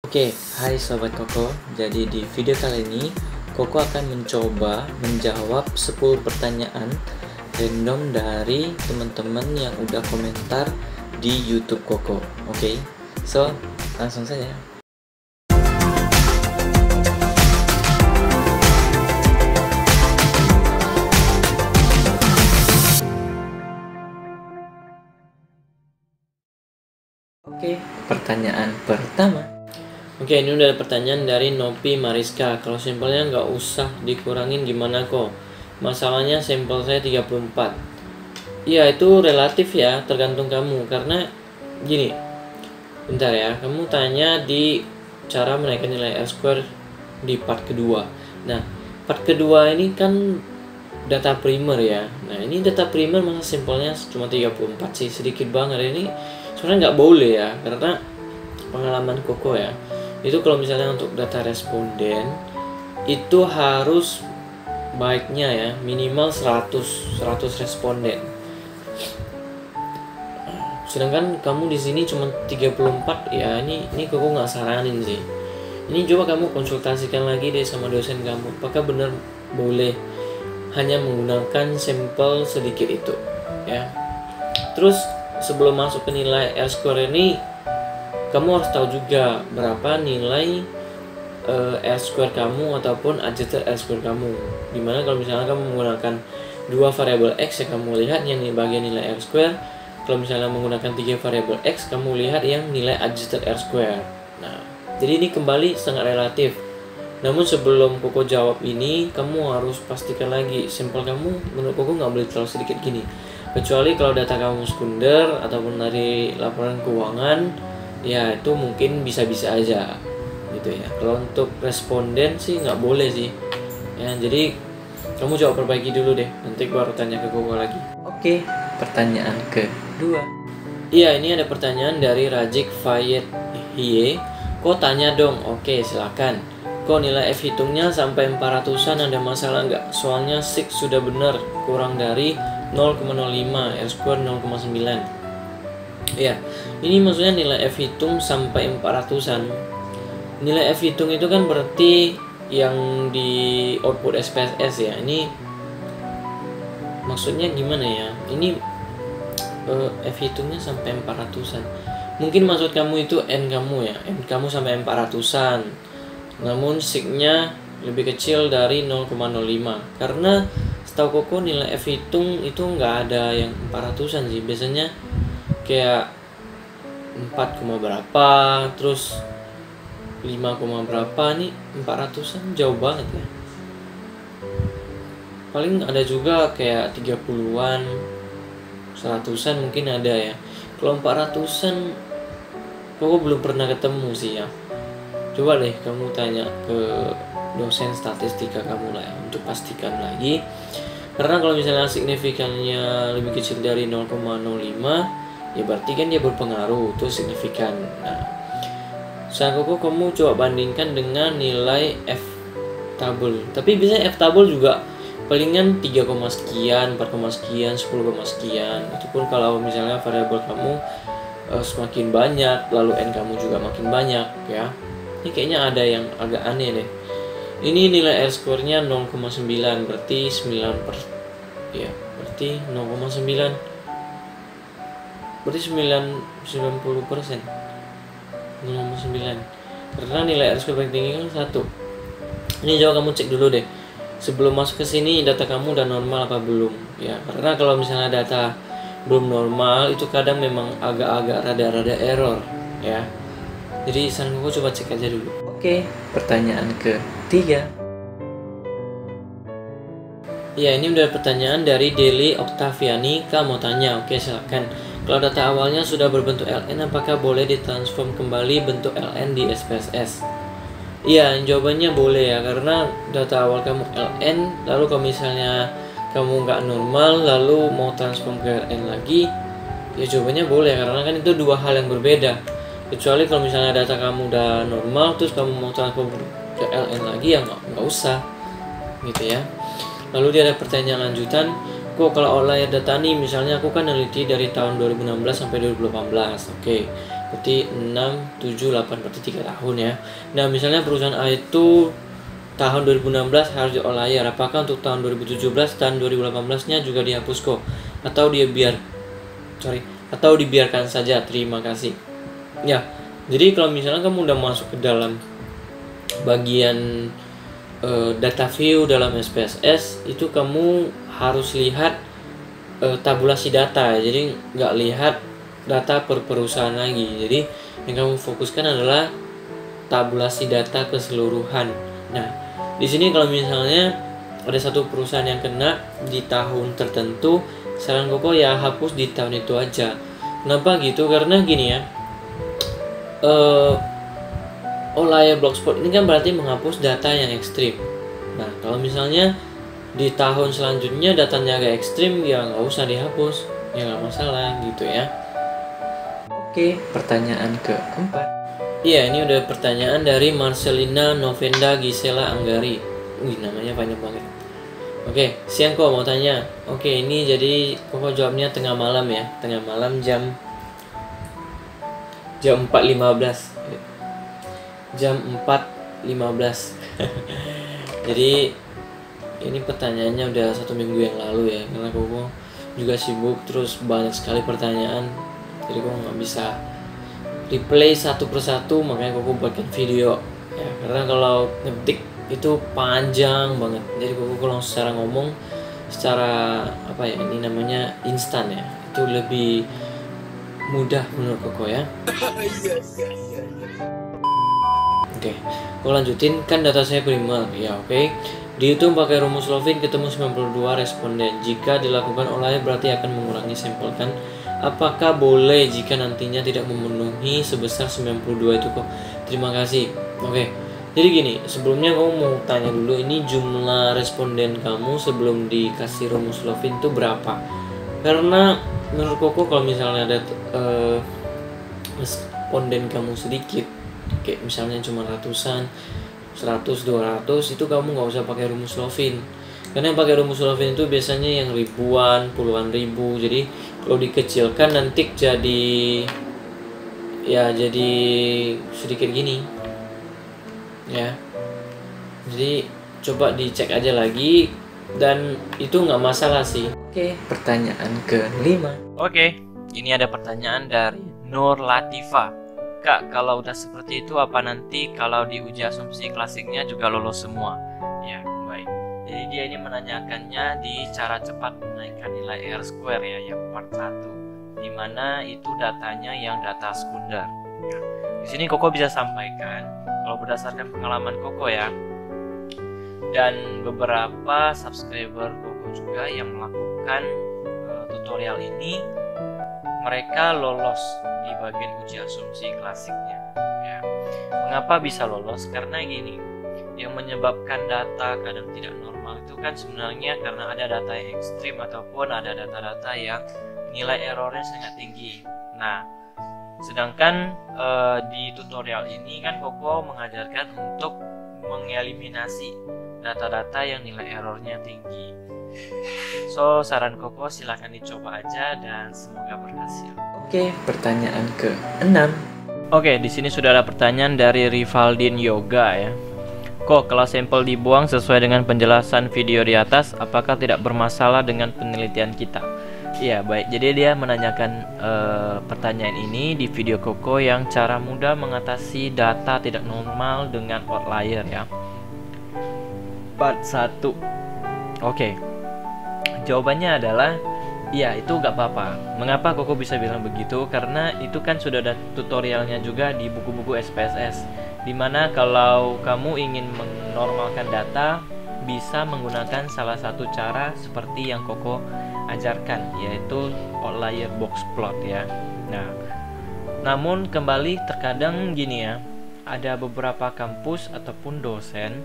Oke, hai Sobat Koko. Jadi di video kali ini Koko akan mencoba menjawab 10 pertanyaan random dari teman-teman yang udah komentar di YouTube Koko. Oke, so langsung saja. Oke, pertanyaan pertama. Oke, ini udah ada pertanyaan dari Nopi Mariska. Kalau sampelnya nggak usah dikurangin gimana kok? Masalahnya sampel saya 34. Iya, itu relatif ya, tergantung kamu. Karena gini, bentar ya, kamu tanya di cara menaikkan nilai R-square di part kedua. Nah, part kedua ini kan data primer ya. Nah, ini data primer masa sampelnya cuma 34 sih, sedikit banget. Ini sebenarnya nggak boleh ya, karena pengalaman Koko ya. Itu kalau misalnya untuk data responden itu harus baiknya ya minimal 100 responden. Sedangkan kamu di sini cuma 34 ya, ini Koko nggak saranin sih. Ini coba kamu konsultasikan lagi deh sama dosen kamu, apakah benar boleh hanya menggunakan sampel sedikit itu ya. Terus sebelum masuk ke nilai R-square ini, kamu harus tahu juga berapa nilai R-square kamu ataupun adjusted R-square kamu. Dimana kalau misalnya kamu menggunakan dua variabel X ya kamu lihat yang di bagian nilai R-square. Kalau misalnya menggunakan 3 variabel X, kamu lihat yang nilai adjusted R-square. Nah, jadi ini kembali sangat relatif. Namun sebelum Koko jawab ini, kamu harus pastikan lagi sampel kamu menurut Koko nggak boleh terlalu sedikit gini. Kecuali kalau data kamu sekunder ataupun dari laporan keuangan, ya itu mungkin bisa-bisa aja gitu ya. Kalau untuk responden sih nggak boleh sih ya. Jadi kamu coba perbaiki dulu deh, nanti baru tanya ke Koko lagi. Oke, pertanyaan kedua. Iya, ini ada pertanyaan dari Rajik Fayet Hie. Kok tanya dong? Oke, silakan. Kok nilai F hitungnya sampai 400-an, ada masalah nggak? Soalnya 6 sudah benar, kurang dari 0,05, R-square 0,9. Ya, ini maksudnya nilai F hitung sampai 400-an. Nilai F hitung itu kan berarti yang di output SPSS ya. Ini maksudnya gimana ya? Ini F hitungnya sampai 400-an. Mungkin maksud kamu itu N kamu ya. N kamu sampai 400-an. Namun sig-nya lebih kecil dari 0,05. Karena setahu Koko nilai F hitung itu nggak ada yang 400-an sih. Biasanya kayak 4, berapa, terus 5, berapa, nih 400-an jauh banget ya. Paling ada juga kayak 30-an, 100-an mungkin ada ya. Kalau 400-an Koko belum pernah ketemu sih ya. Coba deh kamu tanya ke dosen statistika kamu lah ya, untuk pastikan lagi. Karena kalau misalnya signifikannya lebih kecil dari 0,05, ya berarti kan dia berpengaruh, itu signifikan. Nah, sekarang Koko kamu coba bandingkan dengan nilai F tabel. Tapi biasanya F tabel juga palingan 3, sekian, 4, sekian, 10, sekian. Itu pun kalau misalnya variabel kamu semakin banyak, lalu N kamu juga makin banyak ya. Ini kayaknya ada yang agak aneh deh. Ini nilai R-square-nya 0,9, berarti 9 ya, berarti 0,9. Berarti 90%, 0,9. Karena nilai R-square paling tinggi kan 1. Ini coba kamu cek dulu deh. Sebelum masuk ke sini data kamu udah normal apa belum ya. Karena kalau misalnya data belum normal itu kadang memang agak-agak rada-rada error ya. Jadi saran aku coba cek aja dulu. Oke, pertanyaan ketiga. Ya, ini udah pertanyaan dari Deli Oktaviani. Kamu mau tanya, oke silakan. Kalau data awalnya sudah berbentuk LN, apakah boleh ditransform kembali bentuk LN di SPSS? Iya, jawabannya boleh ya, karena data awal kamu LN, lalu kalau misalnya kamu nggak normal, lalu mau transform ke LN lagi, ya jawabannya boleh, karena kan itu dua hal yang berbeda. Kecuali kalau misalnya data kamu udah normal, terus kamu mau transform ke LN lagi, ya nggak usah, gitu ya. Lalu dia ada pertanyaan lanjutan. Kok kalau outlier data nih, misalnya aku kan neliti dari tahun 2016 sampai 2018, oke. berarti 6, 7, 8, berarti 3 tahun ya. Nah misalnya perusahaan A itu tahun 2016 harus di all-layer, apakah untuk tahun 2017 dan 2018 nya juga dihapus kok, atau atau dibiarkan saja, terima kasih ya. Jadi kalau misalnya kamu udah masuk ke dalam bagian data view dalam SPSS, itu kamu harus lihat tabulasi data, jadi nggak lihat data per perusahaan lagi. Jadi yang kamu fokuskan adalah tabulasi data keseluruhan. Nah di sini kalau misalnya ada satu perusahaan yang kena di tahun tertentu, saran Koko ya hapus di tahun itu aja. Kenapa gitu? Karena gini ya, all-layer Blogspot ini kan berarti menghapus data yang ekstrim. Nah kalau misalnya di tahun selanjutnya datanya agak ekstrim, ya nggak usah dihapus, ya nggak masalah gitu ya. Oke, pertanyaan keempat. Iya, ini udah pertanyaan dari Marcelina Novenda Gisela Anggari. Wih, namanya panjang banget. Oke, siang kok mau tanya. Oke, ini jadi Koko jawabnya tengah malam ya. Tengah malam jam 4.15. Jam 4.15. Jadi ini pertanyaannya udah 1 minggu yang lalu ya, karena Koko juga sibuk, terus banyak sekali pertanyaan, jadi Koko nggak bisa replay satu persatu, makanya Koko buatkan video ya, karena kalau ngetik itu panjang banget. Jadi Koko kalau secara ngomong, secara apa ya, ini namanya instan ya, itu lebih mudah menurut Koko ya. Oke, Koko lanjutin. Kan data saya primer ya. Oke, dihitung pakai rumus Lovin, ketemu 92 responden. Jika dilakukan all-layer berarti akan mengurangi sampel kan. Apakah boleh jika nantinya tidak memenuhi sebesar 92 itu kok? Terima kasih. Oke, jadi gini, sebelumnya kamu mau tanya dulu, ini jumlah responden kamu sebelum dikasih rumus Lovin itu berapa? Karena menurut Koko kalau misalnya ada responden kamu sedikit, kayak misalnya cuma ratusan, 100, 200, itu kamu nggak usah pakai rumus Lovin. Karena yang pakai rumus Lovin itu biasanya yang ribuan, puluhan ribu. Jadi kalau dikecilkan nanti jadi sedikit gini ya. Jadi coba dicek aja lagi, dan itu nggak masalah sih. Oke, pertanyaan kelima. Oke, ini ada pertanyaan dari Nur Latifa. Kak, kalau udah seperti itu apa nanti kalau di uji asumsi klasiknya juga lolos semua? Ya, baik. Jadi dia ini menanyakannya di cara cepat menaikkan nilai R-square ya, yang part 1, dimana itu datanya yang data sekunder. Ya. Di sini Koko bisa sampaikan kalau berdasarkan pengalaman Koko ya, dan beberapa subscriber Koko juga yang melakukan tutorial ini, mereka lolos di bagian uji asumsi klasiknya ya. Mengapa bisa lolos? Karena gini, yang menyebabkan data kadang tidak normal itu kan sebenarnya karena ada data yang ekstrim ataupun ada data-data yang nilai errornya sangat tinggi. Nah, sedangkan di tutorial ini kan Koko mengajarkan untuk mengeliminasi data-data yang nilai errornya tinggi. So, saran Koko silahkan dicoba aja dan semoga berhasil. Oke, pertanyaan ke-6. Oke, di sini sudah ada pertanyaan dari Rivaldin Yoga ya. Kok kalau sampel dibuang sesuai dengan penjelasan video di atas, apakah tidak bermasalah dengan penelitian kita? Iya, baik. Jadi dia menanyakan pertanyaan ini di video Koko yang cara mudah mengatasi data tidak normal dengan outlier ya. Part 1. Oke. Jawabannya adalah ya, itu gak apa-apa. Mengapa Koko bisa bilang begitu? Karena itu kan sudah ada tutorialnya juga di buku-buku SPSS, dimana kalau kamu ingin menormalkan data, bisa menggunakan salah satu cara seperti yang Koko ajarkan, yaitu outlier box plot ya. Nah, namun kembali terkadang gini ya, ada beberapa kampus ataupun dosen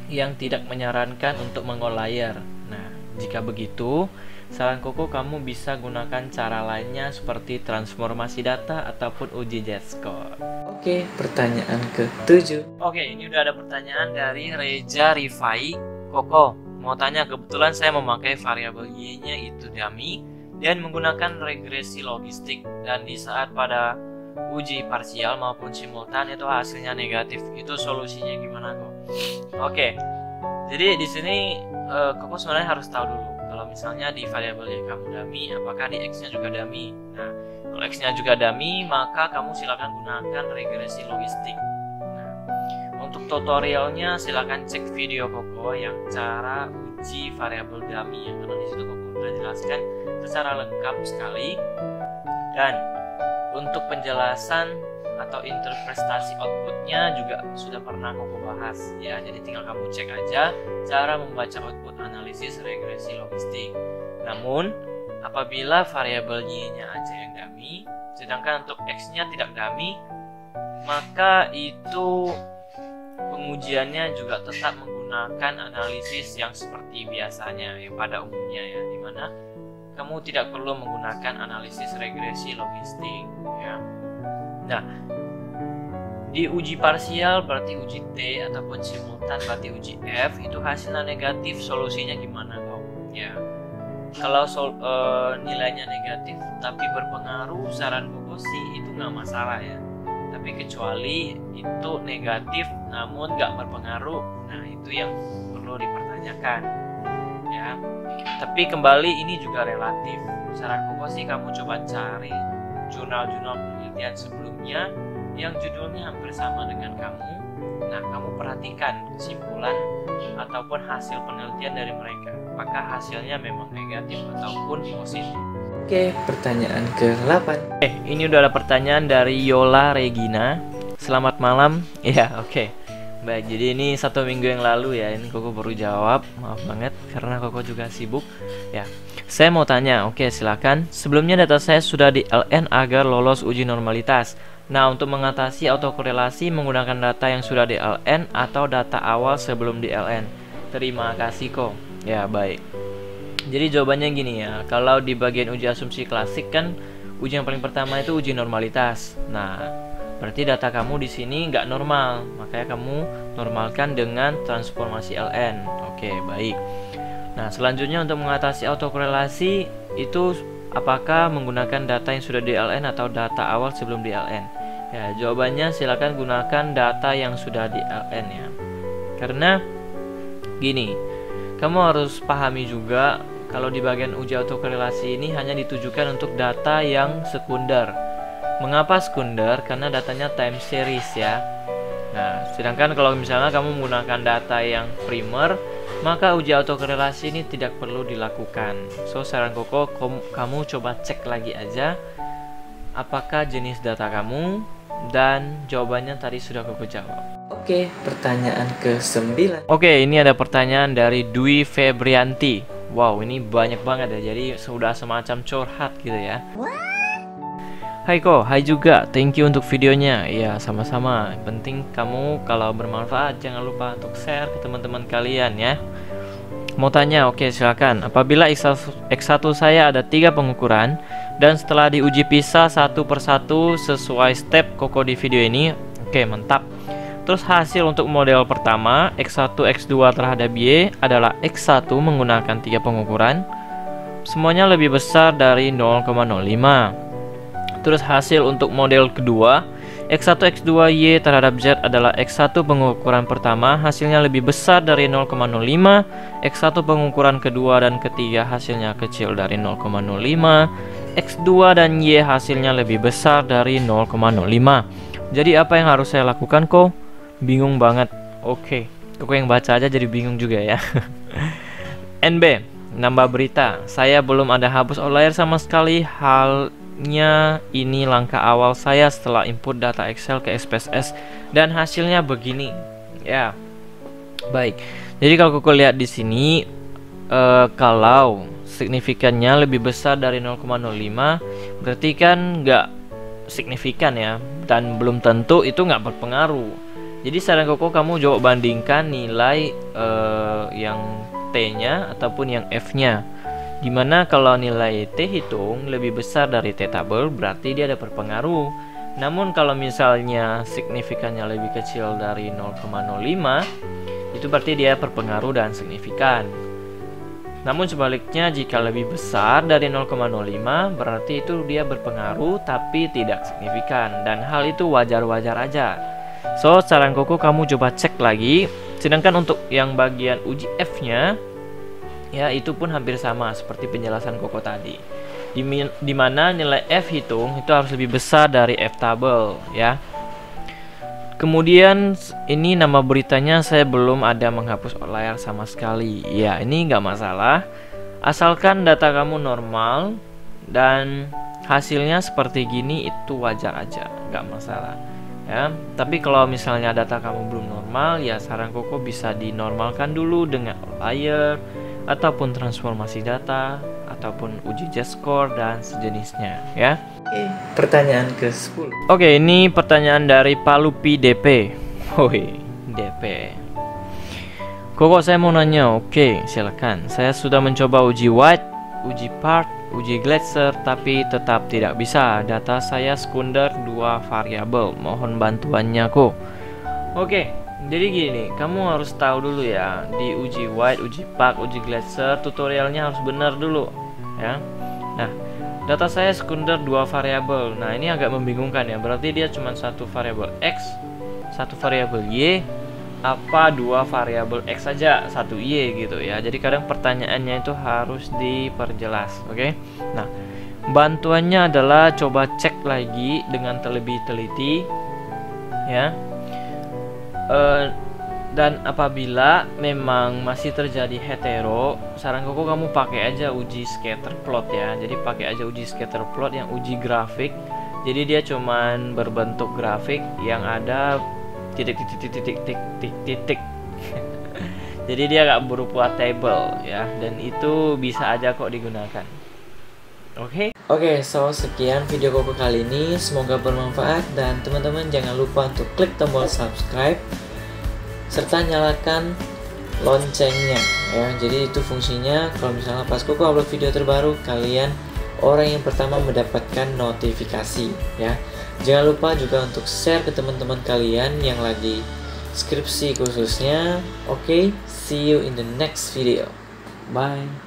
yang tidak menyarankan untuk meng-outlier. Nah, jika begitu, saran Koko kamu bisa gunakan cara lainnya seperti transformasi data ataupun uji Z-score. Oke, pertanyaan ke-7. Oke, ini udah ada pertanyaan dari Reja Rifai. Koko, mau tanya, kebetulan saya memakai variabel Y-nya itu dummy dan menggunakan regresi logistik, dan di saat pada uji parsial maupun simultan itu hasilnya negatif, itu solusinya gimana kok? Oke, jadi di sini Koko sebenarnya harus tahu dulu kalau misalnya di variabelnya kamu dummy, apakah di x-nya juga dummy. Nah, kalau x-nya juga dummy, maka kamu silakan gunakan regresi logistik. Nah, untuk tutorialnya silakan cek video Koko yang cara uji variabel dummy, yang karena di situ Koko sudah jelaskan secara lengkap sekali. Dan untuk penjelasan atau interpretasi outputnya juga sudah pernah Koko bahas ya, jadi tinggal kamu cek aja cara membaca output analisis regresi logistik. Namun apabila variabel y-nya aja yang dummy, sedangkan untuk x-nya tidak dummy, maka itu pengujiannya juga tetap menggunakan analisis yang seperti biasanya ya, pada umumnya ya, dimana kamu tidak perlu menggunakan analisis regresi logistik ya. Nah, di uji parsial berarti uji T, ataupun simultan berarti uji F, itu hasilnya negatif, solusinya gimana kok? Ya, kalau nilainya negatif tapi berpengaruh, saran Koko sih itu nggak masalah ya. Tapi kecuali itu negatif namun nggak berpengaruh, nah itu yang perlu dipertanyakan ya. Tapi kembali ini juga relatif. Saran Koko sih kamu coba cari jurnal-jurnal penelitian sebelumnya yang judulnya hampir sama dengan kamu. Nah, kamu perhatikan kesimpulan ataupun hasil penelitian dari mereka, apakah hasilnya memang negatif ataupun positif. Oke, pertanyaan ke-8. Ini udah ada pertanyaan dari Yola Regina. Selamat malam. Ya, oke. Baik, jadi ini 1 minggu yang lalu ya, ini Koko baru jawab. Maaf banget karena Koko juga sibuk. Ya, saya mau tanya. Oke, silakan. Sebelumnya data saya sudah di LN agar lolos uji normalitas. Nah, untuk mengatasi autokorelasi menggunakan data yang sudah di LN atau data awal sebelum di LN. Terima kasih kok. Ya, baik. Jadi jawabannya gini ya. Kalau di bagian uji asumsi klasik kan uji yang paling pertama itu uji normalitas. Nah, berarti data kamu di sini nggak normal, makanya kamu normalkan dengan transformasi LN. Oke, baik. Nah, selanjutnya untuk mengatasi autokorelasi itu apakah menggunakan data yang sudah di LN atau data awal sebelum di LN? Ya, jawabannya silakan gunakan data yang sudah di LN ya. Karena gini, kamu harus pahami juga kalau di bagian uji autokorelasi ini hanya ditujukan untuk data yang sekunder. Mengapa sekunder? Karena datanya time series ya. Nah, sedangkan kalau misalnya kamu menggunakan data yang primer, maka uji autokorelasi ini tidak perlu dilakukan. So, saran Koko, kamu coba cek lagi aja apakah jenis data kamu, dan jawabannya tadi sudah Koko jawab. Oke, pertanyaan ke-9. Oke, ini ada pertanyaan dari Dwi Febrianti. Wow, ini banyak banget ya, jadi sudah semacam curhat gitu ya. Hai Ko, hai juga, thank you untuk videonya. Ya, sama-sama. Penting kamu kalau bermanfaat jangan lupa untuk share ke teman-teman kalian ya. Mau tanya, oke silakan. Apabila X1 saya ada 3 pengukuran dan setelah diuji pisah satu persatu sesuai step Koko di video ini, oke mantap. Terus hasil untuk model pertama X1 X2 terhadap Y adalah X1 menggunakan 3 pengukuran, semuanya lebih besar dari 0,05. Terus hasil untuk model kedua X1 X2 Y terhadap Z adalah X1 pengukuran pertama hasilnya lebih besar dari 0,05, X1 pengukuran kedua dan ketiga hasilnya kecil dari 0,05, X2 dan Y hasilnya lebih besar dari 0,05. Jadi apa yang harus saya lakukan kok? Bingung banget. Oke, Koko yang baca aja jadi bingung juga ya. NB, nambah berita. Saya belum ada hapus outlier sama sekali. Halnya ini langkah awal saya setelah input data Excel ke SPSS dan hasilnya begini. Ya. Baik. Jadi kalau Koko lihat di sini kalau signifikannya lebih besar dari 0,05 berarti kan nggak signifikan ya, dan belum tentu itu nggak berpengaruh. Jadi saran Koko kamu coba bandingkan nilai yang T-nya ataupun yang F-nya. Dimana kalau nilai T hitung lebih besar dari T tabel berarti dia ada berpengaruh. Namun kalau misalnya signifikannya lebih kecil dari 0,05 itu berarti dia berpengaruh dan signifikan. Namun sebaliknya jika lebih besar dari 0,05 berarti itu dia berpengaruh tapi tidak signifikan, dan hal itu wajar-wajar aja. So saran Koko kamu coba cek lagi. Sedangkan untuk yang bagian uji F-nya ya itu pun hampir sama seperti penjelasan Koko tadi. Di mana nilai F hitung itu harus lebih besar dari F tabel ya. Kemudian ini nama beritanya saya belum ada menghapus outlier sama sekali. Ya ini nggak masalah, asalkan data kamu normal dan hasilnya seperti gini itu wajar aja, nggak masalah ya. Tapi kalau misalnya data kamu belum normal ya saran Koko bisa dinormalkan dulu dengan outlier ataupun transformasi data ataupun uji Z-score dan sejenisnya ya. Oke, pertanyaan ke-10. Oke, ini pertanyaan dari Palupi DP. Hoi, DP. Koko saya mau nanya. Oke, silakan. Saya sudah mencoba uji White, uji Part, uji Glatzer, tapi tetap tidak bisa. Data saya sekunder 2 variabel. Mohon bantuannya, Ko. Oke, jadi gini, kamu harus tahu dulu ya, di uji White, uji Part, uji Glatzer, tutorialnya harus benar dulu, ya. Nah, data saya sekunder 2 variabel. Nah, ini agak membingungkan ya. Berarti dia cuma satu variabel X, satu variabel Y, apa 2 variabel X saja, 1 Y gitu ya. Jadi kadang pertanyaannya itu harus diperjelas, oke? Nah, bantuannya adalah coba cek lagi dengan lebih teliti ya. Dan apabila memang masih terjadi hetero, saran Koko kamu pakai aja uji scatter plot ya. Jadi pakai aja uji scatter plot yang uji grafik. Jadi dia cuman berbentuk grafik yang ada titik. Jadi dia nggak berupa table ya, dan itu bisa aja kok digunakan. Oke, So sekian video Koko kali ini. Semoga bermanfaat dan teman-teman jangan lupa untuk klik tombol subscribe serta nyalakan loncengnya ya. Jadi itu fungsinya kalau misalnya pas Koko upload video terbaru, kalian orang yang pertama mendapatkan notifikasi ya. Jangan lupa juga untuk share ke teman-teman kalian yang lagi skripsi khususnya. Oke, see you in the next video. Bye.